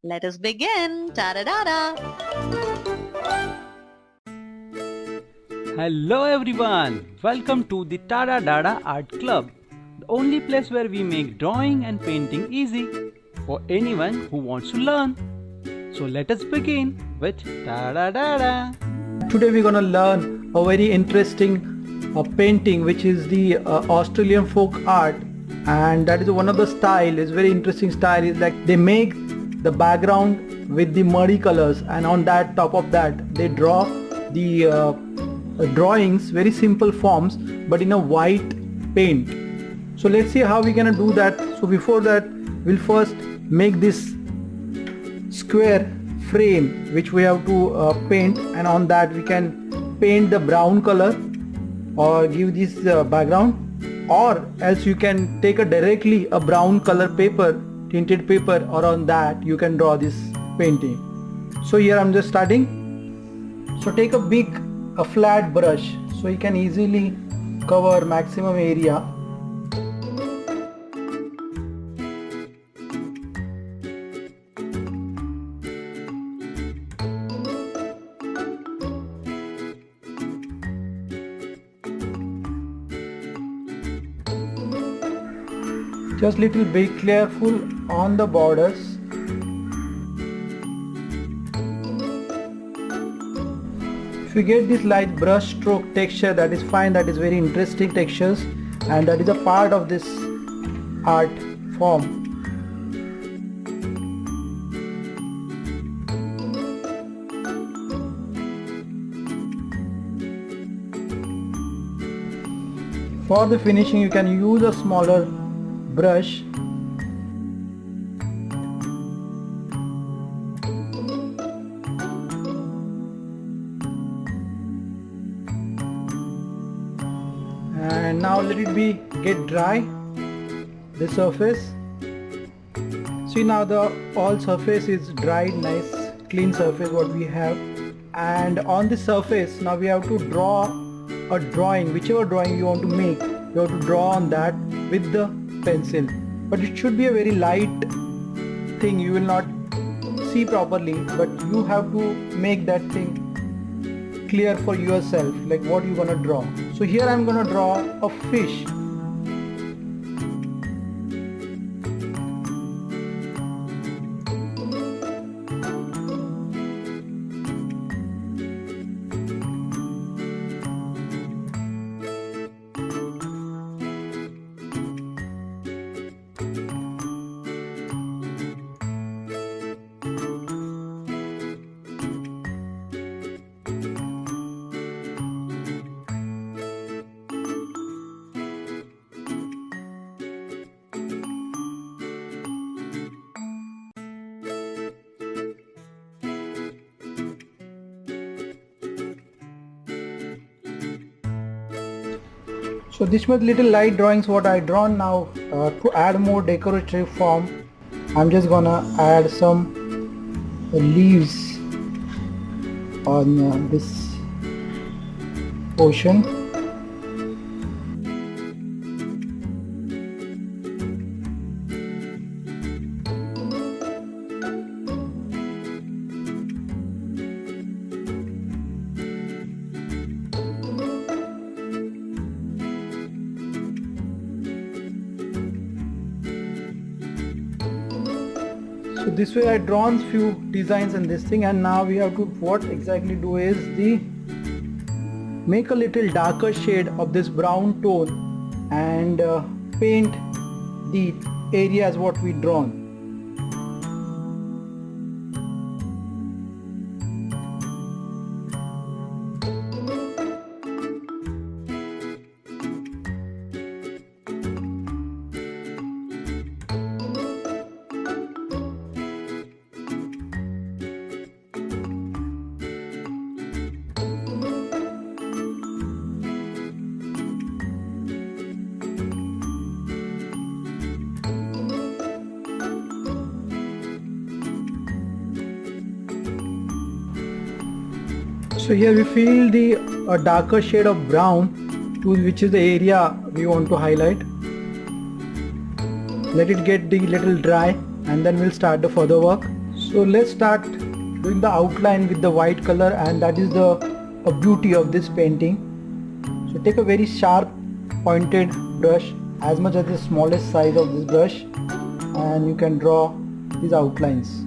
Let us begin. TADA-DADA. Hello everyone, welcome to the TADA-DADA Art Club, the only place where we make drawing and painting easy for anyone who wants to learn. So let us begin with TADA-DADA. Today we're going to learn a very interesting painting, which is the Australian folk art, and that is one of the style. It's very interesting style. Is like they make the background with the muddy colors, and on that top of that they draw the drawings, very simple forms, but in a white paint. So let's see how we're gonna do that. So before that, we'll first make this square frame which we have to paint, and on that we can paint the brown color or give this background, or else you can take directly a brown color paper, tinted paper, or on that you can draw this painting. So here I'm just starting. So take a flat brush so you can easily cover maximum area. Just little bit careful on the borders. If you get this light brush stroke texture, that is fine. That is very interesting textures, and that is a part of this art form. For the finishing, you can use a smaller brush. And now let it get dry, the surface. See, now the all surface is dried, nice clean surface what we have. And on the surface now we have to draw a drawing, whichever drawing you want to make. You have to draw on that with the pencil, but it should be a very light thing. You will not see properly, but you have to make that thing clear for yourself, like what you're gonna draw. So here I'm gonna draw a fish. So this was little light drawings what I drawn. Now to add more decorative form, I'm just gonna add some leaves on this portion. So this way I drawn few designs in this thing, and now we have to what exactly do is make a little darker shade of this brown tone and paint the areas what we drawn. So here we feel the darker shade of brown, which is the area we want to highlight. Let it get the little dry and then we'll start the further work. So let's start doing the outline with the white color, and that is the beauty of this painting. So take a very sharp pointed brush, as much as the smallest size of this brush, and you can draw these outlines.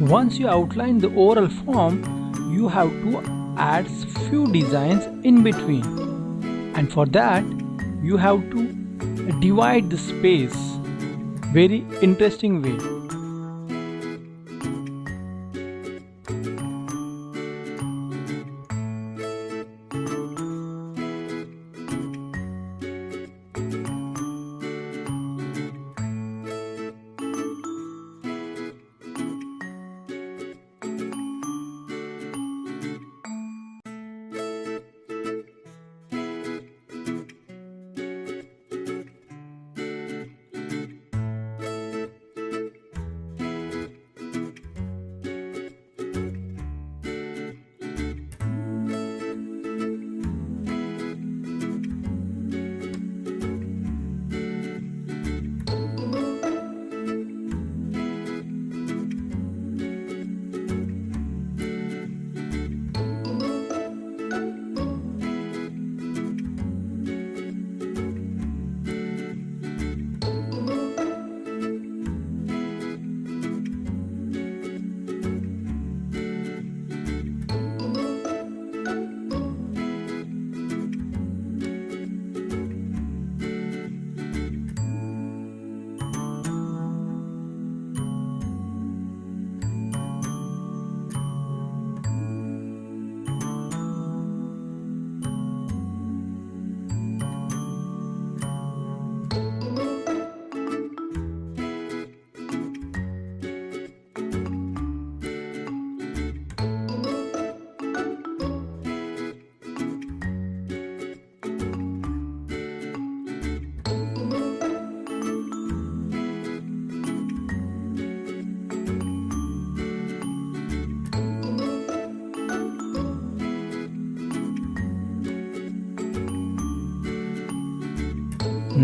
Once you outline the oral form, you have to add few designs in between, and for that you have to divide the space very interesting way.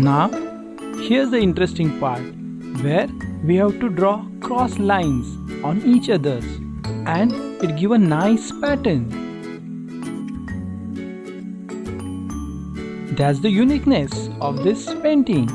Now, here's the interesting part where we have to draw cross lines on each other's and it give a nice pattern. That's the uniqueness of this painting.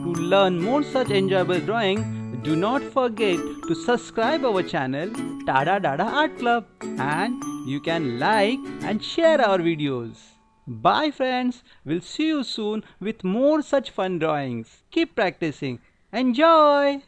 To learn more such enjoyable drawing, do not forget to subscribe our channel TADA-DADA Art Club, and you can like and share our videos. Bye friends, we'll see you soon with more such fun drawings. Keep practicing. Enjoy!